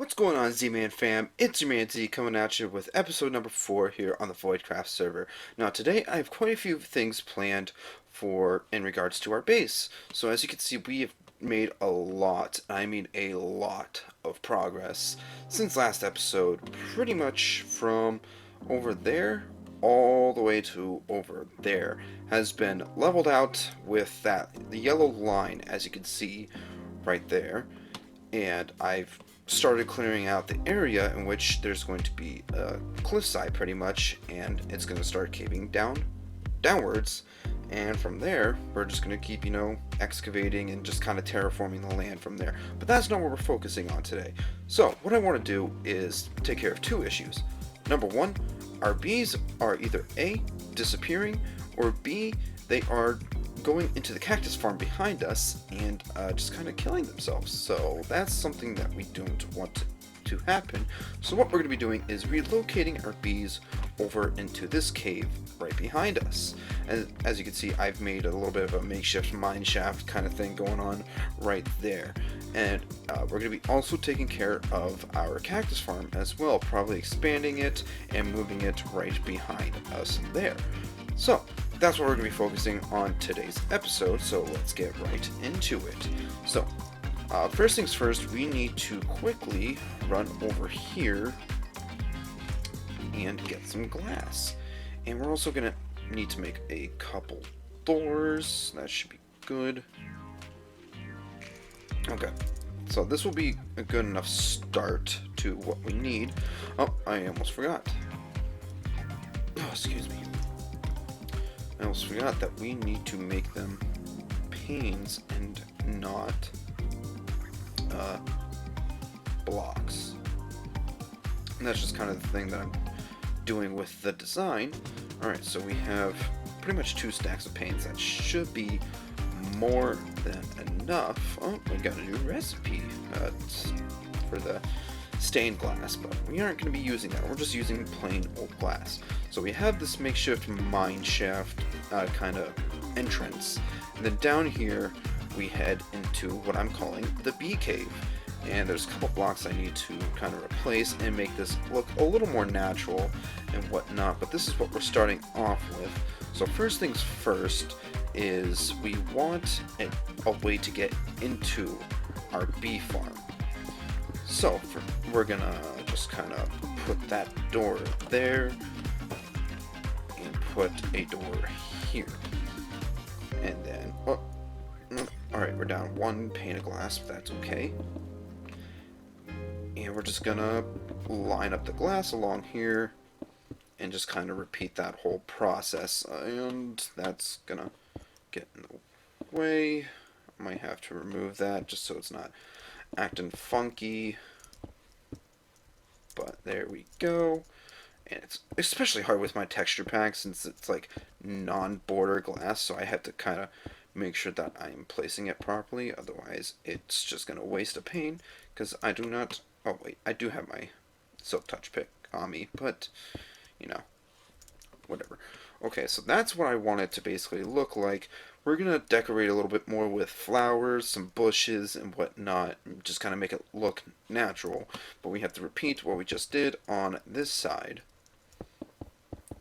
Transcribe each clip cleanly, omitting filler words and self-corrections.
What's going on, Z-Man fam? It's your man Z coming at you with episode number 4 here on the VoidCraft server. Now today I have quite a few things planned for in regards to our base. So as you can see, we have made a lot, I mean a lot of progress since last episode, pretty much from over there all the way to over there has been leveled out with the yellow line, as you can see right there. And I've started clearing out the area in which there's going to be a cliffside pretty much, and it's going to start caving downwards, and from there we're just going to keep, excavating and just kind of terraforming the land from there. But that's not what we're focusing on today. So what I want to do is take care of two issues. Number one, our bees are either A, disappearing, or B, they are going into the cactus farm behind us and just kind of killing themselves. So that's something that we don't want to happen. So what we're going to be doing is relocating our bees over into this cave right behind us. And as you can see, I've made a little bit of a makeshift mine shaft kind of thing going on right there. And we're going to be also taking care of our cactus farm as well, probably expanding it and moving it right behind us there. So that's what we're going to be focusing on today's episode, so let's get right into it. So, first things first, we need to quickly run over here and get some glass. And we're also going to need to make a couple doors. That should be good. Okay, so this will be a good enough start to what we need. Oh, I almost forgot. Oh, excuse me. I almost forgot that we need to make them panes and not blocks. And that's just kind of the thing that I'm doing with the design. Alright, so we have pretty much 2 stacks of panes. That should be more than enough. Oh, we got a new recipe for the stained glass, but we aren't going to be using that. We're just using plain old glass. So we have this makeshift mine shaft kind of entrance, and then down here we head into what I'm calling the bee cave. And there's a couple blocks I need to kind of replace and make this look a little more natural and whatnot, but this is what we're starting off with. So first things first is we want a way to get into our bee farm. So we're gonna just kind of put that door there and put a door here. And then, alright, we're down 1 pane of glass, but that's okay. And we're just gonna line up the glass along here and just kind of repeat that whole process. And that's gonna get in the way. I might have to remove that just so it's not acting funky. But there we go. And it's especially hard with my texture pack since it's like non-border glass, so I have to kind of make sure that I'm placing it properly, otherwise it's just going to waste a pane, because I do not... Oh wait, I do have my silk touch pick on me, but, whatever. Okay, so that's what I want it to basically look like. We're going to decorate a little bit more with flowers, some bushes, and whatnot, and just kind of make it look natural. But we have to repeat what we just did on this side.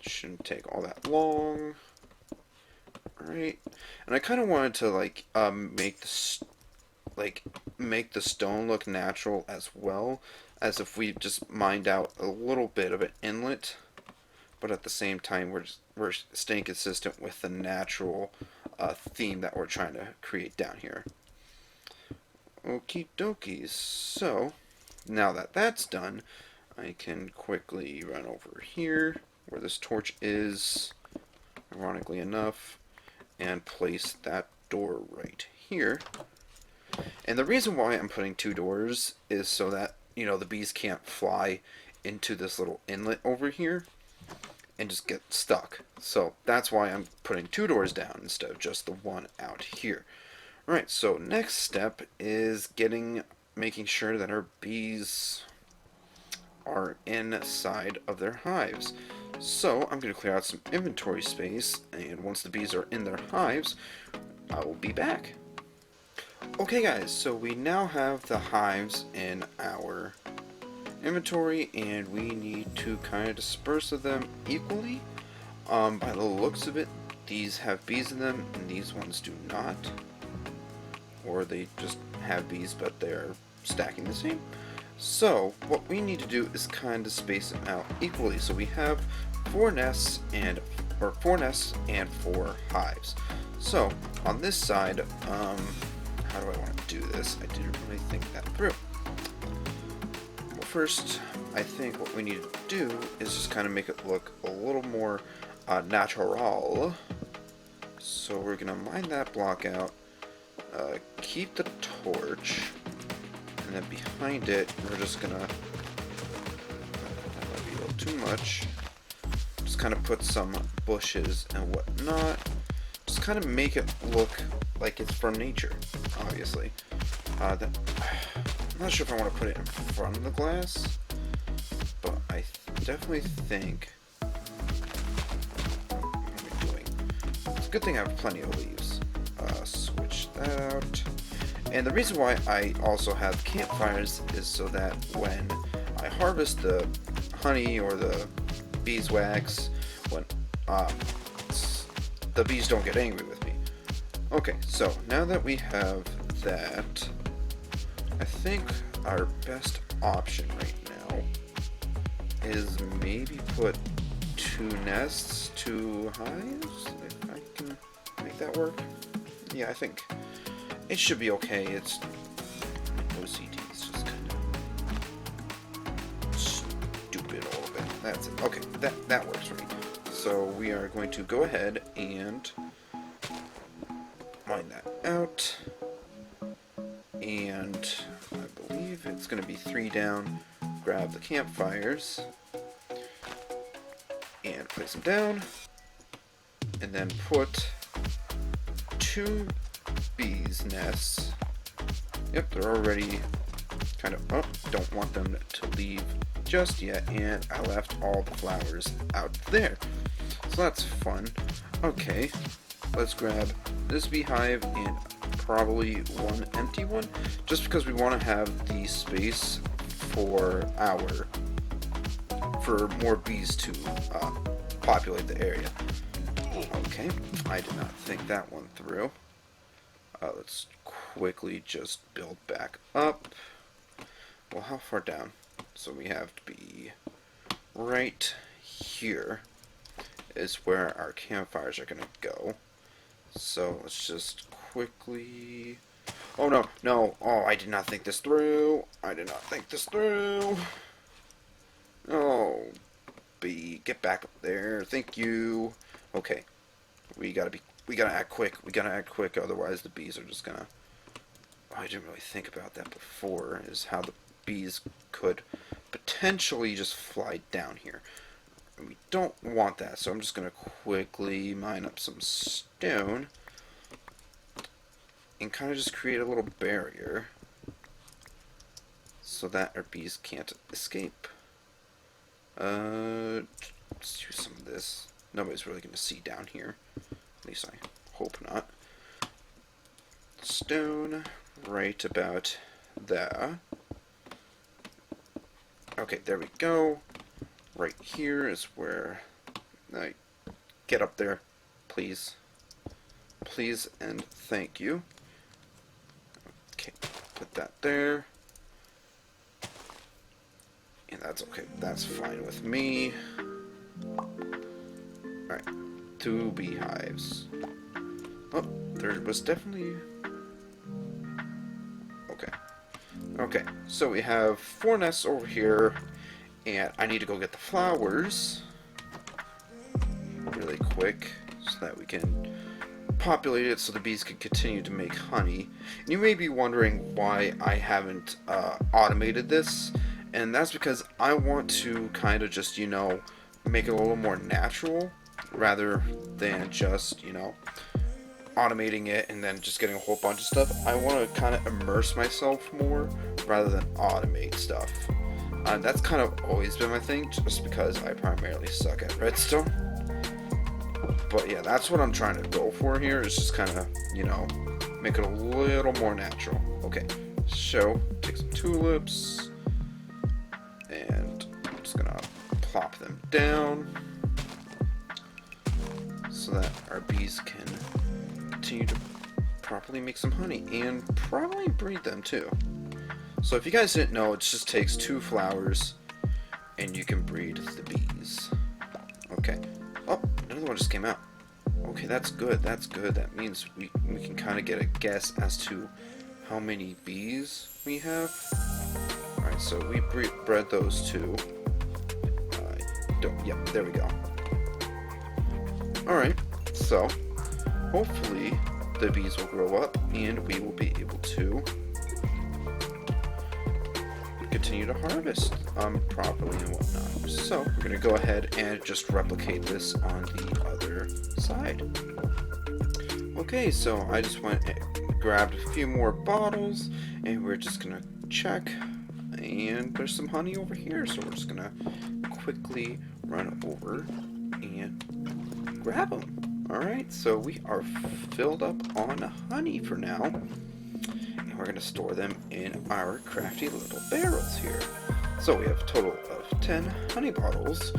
Shouldn't take all that long. Alright. And I kind of wanted to, make the stone look natural as well, as if we just mined out a little bit of an inlet. But at the same time, we're staying consistent with the natural theme that we're trying to create down here. Okie dokies. So, now that that's done, I can quickly run over here, where this torch is, ironically enough, and place that door right here. And the reason why I'm putting 2 doors is so that, the bees can't fly into this little inlet over here and just get stuck. So that's why I'm putting 2 doors down instead of just the one out here. Alright, so next step is making sure that our bees are inside of their hives. So I'm going to clear out some inventory space, and once the bees are in their hives, I will be back. Okay guys, so we now have the hives in our inventory, and we need to kind of disperse of them equally. By the looks of it, these have bees in them, and these ones do not. Or they just have bees, but they're stacking the same. So, what we need to do is kind of space them out equally. So we have 4 nests and 4 hives. So, on this side, how do I want to do this? I didn't really think that through. Well, first, I think what we need to do is just kind of make it look a little more natural. So we're gonna mine that block out, keep the torch, and then behind it we're just gonna, that might be a little too much, just kind of put some bushes and whatnot, just kind of make it look like it's from nature, obviously. I'm not sure if I want to put it in front of the glass, but I definitely think, good thing I have plenty of leaves. Switch that out. And the reason why I also have campfires is so that when I harvest the honey or the beeswax, when the bees don't get angry with me. Okay, so now that we have that, I think our best option right now is maybe put 2 nests, 2 hives, if I can make that work. Yeah, I think it should be okay. It's OCD, it's just kind of stupid a little bit. That's it. Okay, that works for me. So we are going to go ahead and mine that out. And I believe it's going to be 3 down. Grab the campfires and place them down, and then put 2 bees nests. Yep, they're already kind of up. Don't want them to leave just yet, and I left all the flowers out there, so that's fun. Okay, let's grab this beehive and probably 1 empty one, just because we want to have the space for more bees to populate the area. Okay, I did not think that one through. Let's quickly just build back up. Well, how far down? So we have to be right here is where our campfires are going to go. So let's just quickly... Oh no, no, oh, I did not think this through. I did not think this through. Oh, bee, get back up there. Thank you. Okay, we gotta act quick. We gotta act quick, otherwise the bees are just gonna... Oh, I didn't really think about that before, is how the bees could potentially just fly down here. And we don't want that, so I'm just gonna quickly mine up some stone and kind of just create a little barrier so that our bees can't escape. Let's use some of this. Nobody's really going to see down here. At least I hope not. Stone right about there. Okay, there we go. Right here is where I get up there, please. Please and thank you. Okay, put that there. And that's okay. That's fine with me. Alright. 2 beehives. Oh, there was definitely... Okay. Okay, so we have 4 nests over here. And I need to go get the flowers really quick so that we can populate it so the bees can continue to make honey. And you may be wondering why I haven't automated this, and that's because I want to kind of just, you know, make it a little more natural rather than just, you know, automating it and then just getting a whole bunch of stuff. I want to kind of immerse myself more rather than automate stuff. That's kind of always been my thing, just because I primarily suck at redstone. But yeah, that's what I'm trying to go for here, is just kind of, you know, make it a little more natural. Okay, so take some tulips, and plop them down so that our bees can continue to properly make some honey and probably breed them too. So if you guys didn't know, it just takes 2 flowers and you can breed the bees. Okay. Oh, another one just came out. Okay, that's good. That's good. That means we can kind of get a guess as to how many bees we have. Alright, so we bred those 2. Yep, there we go. Alright, so hopefully the bees will grow up and we will be able to continue to harvest properly and whatnot. So we're going to go ahead and just replicate this on the other side. Okay, so I just went and grabbed a few more bottles and we're just going to check, and there's some honey over here, so we're just going to quickly run over and grab them. Alright, so we are filled up on honey for now, and we're going to store them in our crafty little barrels here. So we have a total of 10 honey bottles,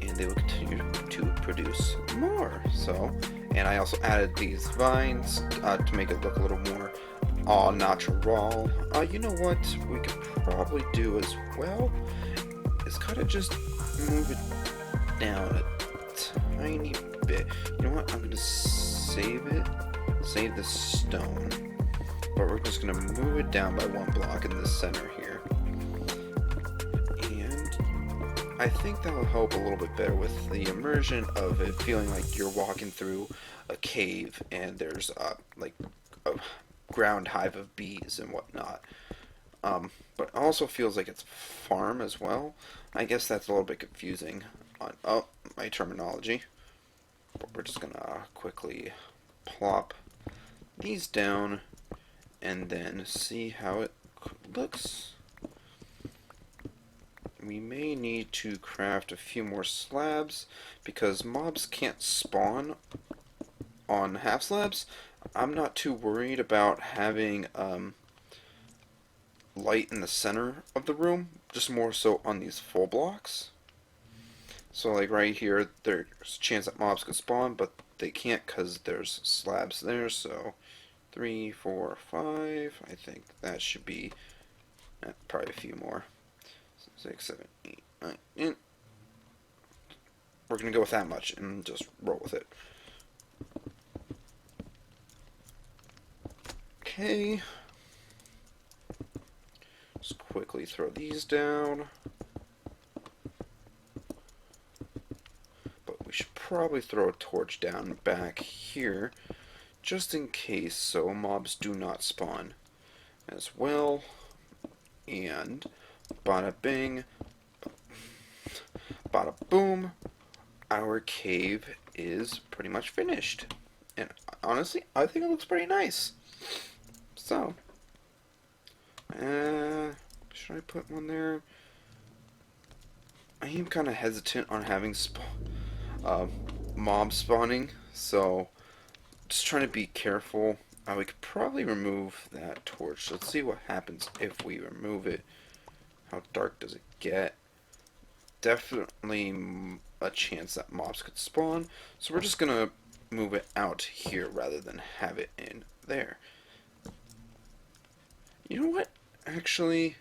and they will continue to produce more. So, and I also added these vines to make it look a little more all natural. You know what we could probably do as well is kind of just move it down a tiny bit. You know what? I'm gonna save the stone, but we're just gonna move it down by 1 block in the center here, and I think that will help a little bit better with the immersion of it feeling like you're walking through a cave and there's like a ground hive of bees and whatnot. But it also feels like it's farm as well. I guess that's a little bit confusing on my terminology. But we're just gonna quickly plop these down and then see how it looks. We may need to craft a few more slabs because mobs can't spawn on half slabs. I'm not too worried about having light in the center of the room, just more so on these full blocks. So like right here, there's a chance that mobs could spawn, but they can't because there's slabs there. So 3, 4, 5, I think that should be probably a few more. 6, 7, 8, 9, 10. We're gonna go with that much and just roll with it. Okay. Just quickly throw these down. But we should probably throw a torch down back here, just in case, so mobs do not spawn as well. And bada bing, bada boom, our cave is pretty much finished. And honestly, I think it looks pretty nice. So, should I put one there? I am kind of hesitant on having mob spawning, so just trying to be careful. We could probably remove that torch. Let's see what happens if we remove it. How dark does it get? Definitely a chance that mobs could spawn, so we're just gonna move it out here rather than have it in there. You know what? Actually,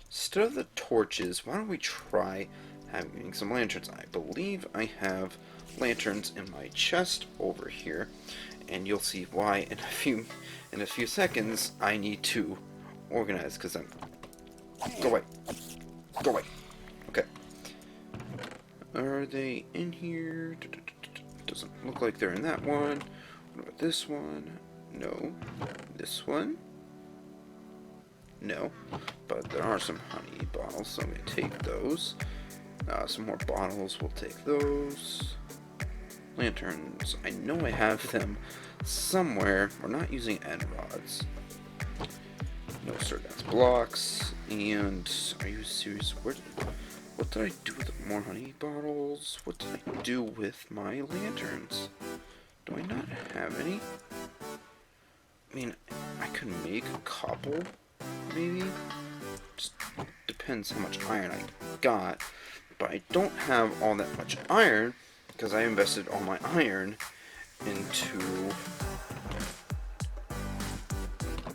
instead of the torches, why don't we try having some lanterns? I believe I have lanterns in my chest over here, and you'll see why in a few seconds. I need to organize because I'm go away. Okay. Are they in here? Doesn't look like they're in that one. What about this one? No. This one? No. But there are some honey bottles, so I'm going to take those. Some more bottles, we'll take those. Lanterns, I know I have them somewhere. We're not using end rods. No sir, that's blocks. And are you serious? What did I do with more honey bottles? What did I do with my lanterns? Do I not have any? I mean, I could make a couple, maybe. Just depends how much iron I got. but I don't have all that much iron because I invested all my iron into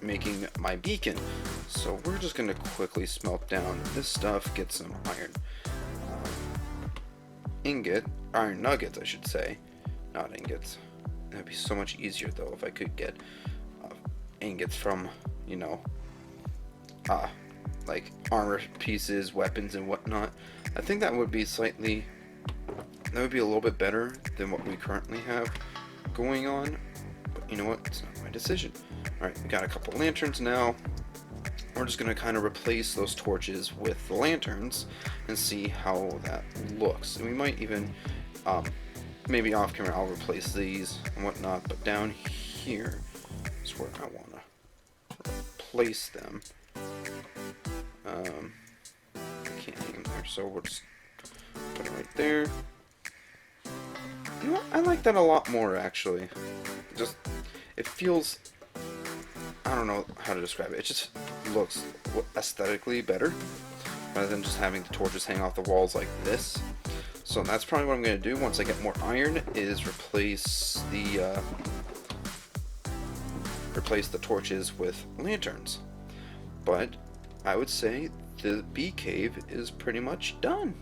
making my beacon. So we're just going to quickly smelt down this stuff, get some iron iron nuggets, I should say, not ingots. That'd be so much easier though if I could get ingots from, you know, like armor pieces, weapons, and whatnot. I think that would be a little bit better than what we currently have going on. But you know what? It's not my decision. Alright, we got a couple lanterns now. We're just going to kind of replace those torches with the lanterns and see how that looks. And we might even, maybe off camera, I'll replace these and whatnot. But down here is where I want to place them. I can't hang them there, so we'll just put it right there. You know what? I like that a lot more, actually. Just, it feels, I don't know how to describe it. It just looks aesthetically better rather than just having the torches hang off the walls like this. So that's probably what I'm going to do once I get more iron, is replace the torches with lanterns. But I would say the bee cave is pretty much done.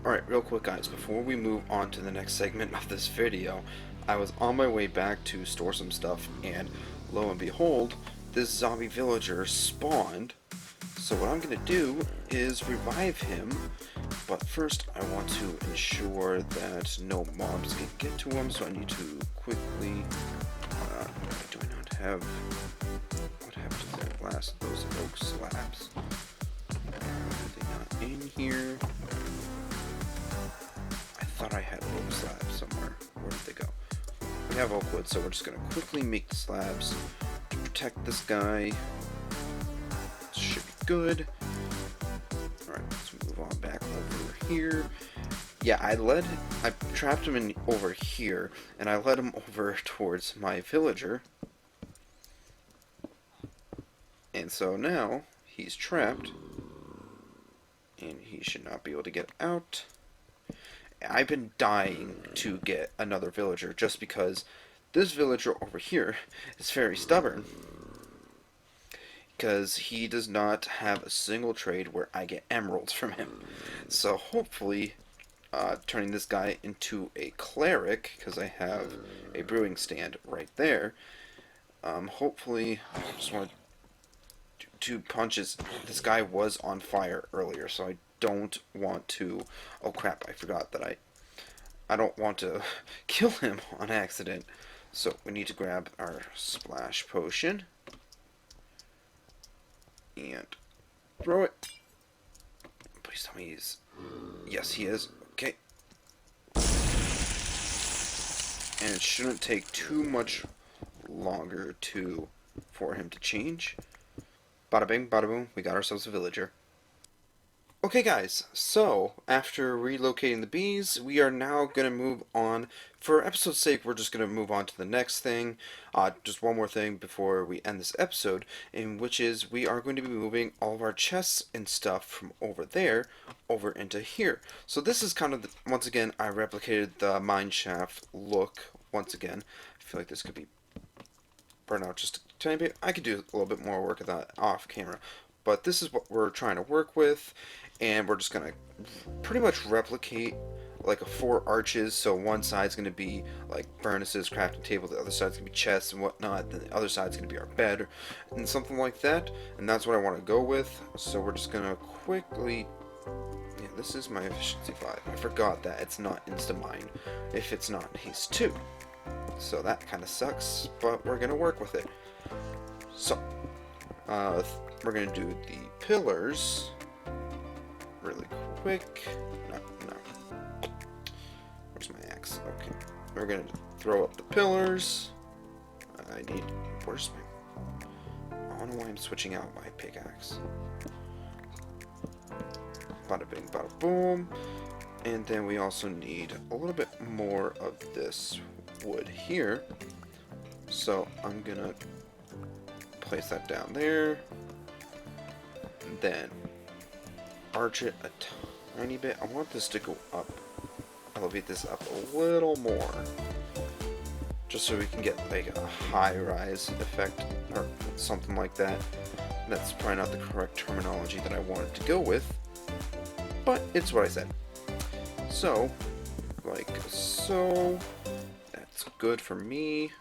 Alright, real quick guys, before we move on to the next segment of this video, I was on my way back to store some stuff, and lo and behold, this zombie villager spawned. So what I'm going to do is revive him, but first I want to ensure that no mobs can get to him, so I need to quickly, do I not have, what happened to that last, those oak slabs? Are they not in here? I thought I had oak slabs somewhere. Where did they go? We have oak wood, so we're just going to quickly make the slabs to protect this guy. Should be good. Alright, let's move on back over here. Yeah, I trapped him in over here, and I led him over towards my villager. And so now he's trapped, and he should not be able to get out. I've been dying to get another villager just because this villager over here is very stubborn. Because he does not have a single trade where I get emeralds from him. So hopefully, turning this guy into a cleric, because I have a brewing stand right there, hopefully, I just want to do 2 punches. This guy was on fire earlier, so I don't want to, oh crap, I forgot that I don't want to kill him on accident. So we need to grab our splash potion and throw it. Please tell me he's, yes he is, okay. And it shouldn't take too much longer for him to change. Bada bing, bada boom, we got ourselves a villager. Okay guys, so after relocating the bees, we are now going to move on. For episode's sake, we're just going to move on to the next thing. Just one more thing before we end this episode, in which is we are going to be moving all of our chests and stuff from over there over into here. So this is kind of, once again, I replicated the mine shaft look once again. I feel like this could be burnt out just a tiny bit. I could do a little bit more work of that off camera. But this is what we're trying to work with, and we're just going to pretty much replicate like a 4 arches. So one side's going to be like furnaces, crafting table, the other side's going to be chests and whatnot, then the other side's going to be our bed, and something like that. And that's what I want to go with. So we're just going to quickly, yeah, this is my efficiency 5. I forgot that it's not insta-mine if it's not haste 2. So that kind of sucks, but we're going to work with it. So, we're going to do the pillars really quick. No. Where's my axe? Okay. We're going to throw up the pillars. Where's my, I don't know why I'm switching out my pickaxe. Bada bing, bada boom. And then we also need a little bit more of this wood here. So I'm going to place that down there. Then arch it tiny bit. I want this to go up, elevate this up a little more, just so we can get like a high-rise effect or something like that. That's probably not the correct terminology that I wanted to go with, but it's what I said. So, like so, that's good for me.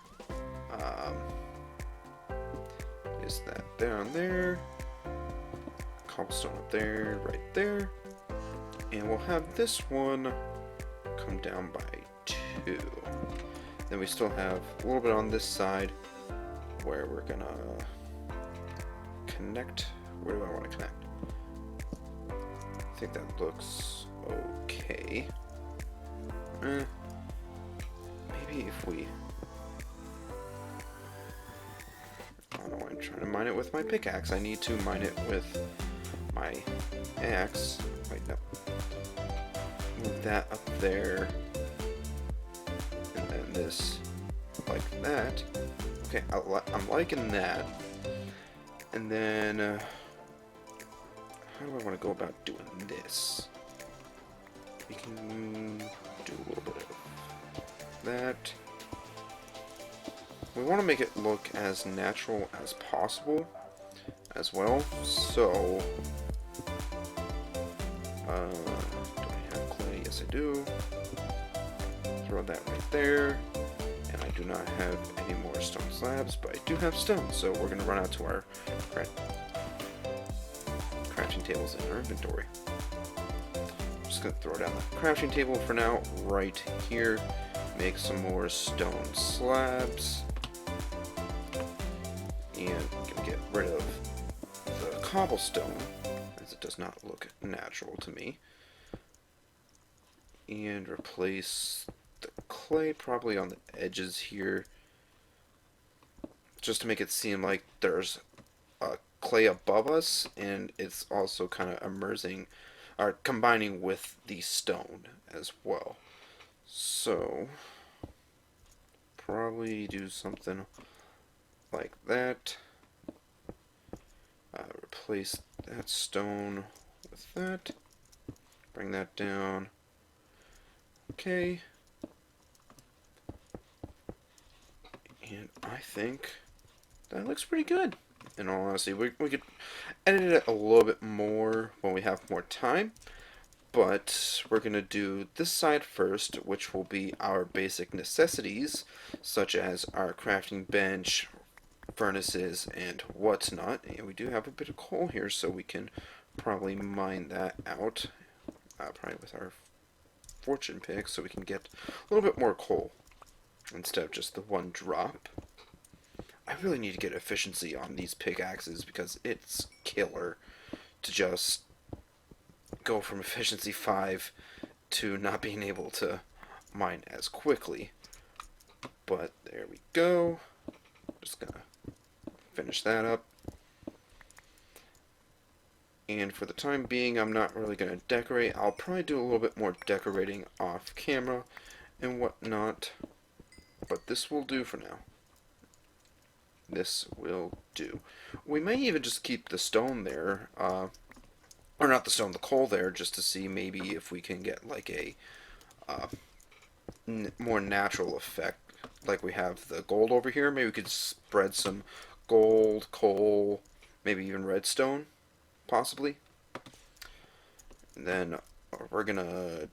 Is that down there? Cobblestone up there, right there. And we'll have this one come down by 2. Then we still have a little bit on this side where we're gonna connect. Where do I want to connect? I think that looks okay. Maybe if we... I don't know, I'm trying to mine it with my pickaxe. I need to mine it with my axe. Wait, no. Move that up there. And then this like that. Okay, I'm liking that. And then, how do I want to go about doing this? We can do a little bit of that. We want to make it look as natural as possible as well. So, do I have clay? Yes, I do. Throw that right there. And I do not have any more stone slabs, but I do have stone, so we're going to run out to our crafting tables in our inventory. I'm just going to throw down the crafting table for now, right here. Make some more stone slabs. And I'm going to get rid of the cobblestone, as it does not look natural to me. And replace the clay probably on the edges here, just to make it seem like there's clay above us, and it's also kind of immersing or combining with the stone as well. So probably do something like that. Replace that stone with that. Bring that down. Okay. And I think that looks pretty good. In all honesty, we could edit it a little bit more when we have more time. But we're going to do this side first, which will be our basic necessities, such as our crafting bench, furnaces, and whatnot. And we do have a bit of coal here, so we can probably mine that out, probably with our fortune pick, so we can get a little bit more coal instead of just the one drop. I really need to get efficiency on these pickaxes because it's killer to just go from efficiency 5 to not being able to mine as quickly. But there we go. Just gonna finish that up. And for the time being, I'm not really gonna decorate. I'll probably do a little bit more decorating off camera and whatnot. But this will do for now. This will do. We may even just keep the stone there, or not the stone, the coal there, just to see maybe if we can get like a more natural effect, like we have the gold over here. Maybe we could spread some gold, coal, maybe even redstone, possibly. And then we're gonna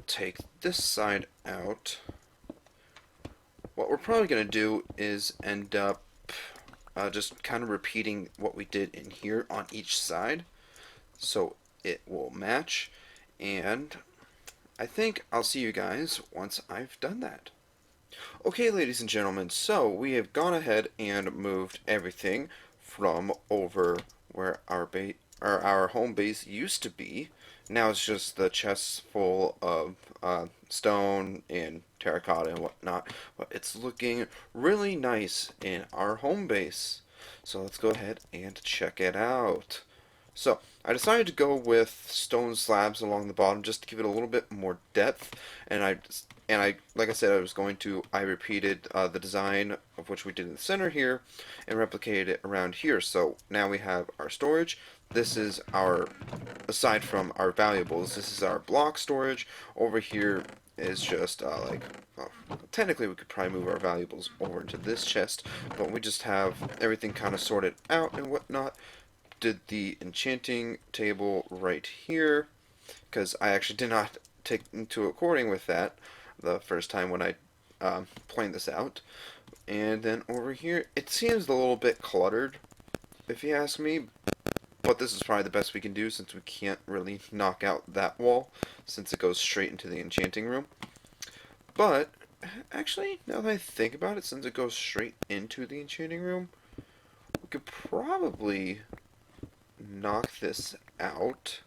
take this side out. What we're probably going to do is end up just kind of repeating what we did in here on each side, so it will match, and I think I'll see you guys once I've done that. Okay, ladies and gentlemen, so we have gone ahead and moved everything from over where our home base used to be. Now it's just the chests full of stone and terracotta and whatnot, but it's looking really nice in our home base. So let's go ahead and check it out. So I decided to go with stone slabs along the bottom just to give it a little bit more depth, and I like I said, I repeated the design of which we did in the center here and replicated it around here. So now we have our storage. This is our aside from our valuables, this is our block storage. Over here is just well, technically we could probably move our valuables over into this chest, but we just have everything kind of sorted out and whatnot. Did the enchanting table right here, because I actually did not take into recording with that the first time when I planned this out. And then over here, it seems a little bit cluttered, if you ask me, but this is probably the best we can do since we can't really knock out that wall, since it goes straight into the enchanting room. But, actually, now that I think about it, since it goes straight into the enchanting room, we could probably knock this out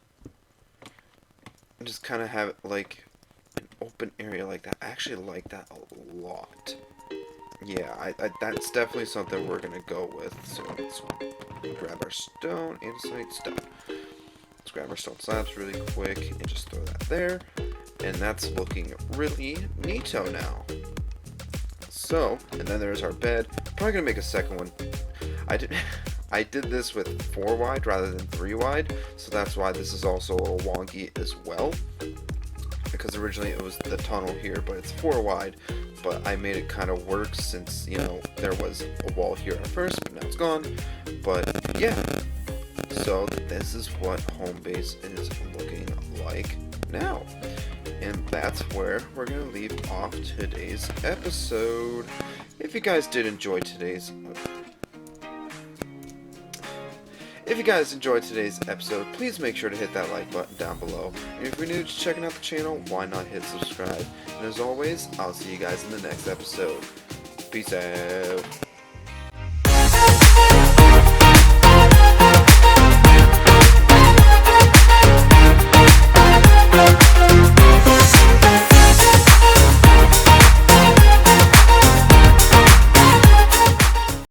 and just kind of have it like an open area like that. I actually like that a lot. Yeah, that's definitely something we're gonna go with. So let's grab our stone, andesite, stone. Let's grab our stone slabs really quick and just throw that there. And that's looking really neato now. So, and then there's our bed. Probably gonna make a second one. I did this with 4 wide rather than 3 wide, so that's why this is also a little wonky as well. Because originally it was the tunnel here, but it's 4 wide. But I made it kind of work since, you know, there was a wall here at first, but now it's gone. But yeah, so this is what home base is looking like now. And that's where we're going to leave off today's episode. If you guys did enjoy today's episode, please make sure to hit that like button down below. And if you're new to checking out the channel, why not hit subscribe? And as always, I'll see you guys in the next episode. Peace out.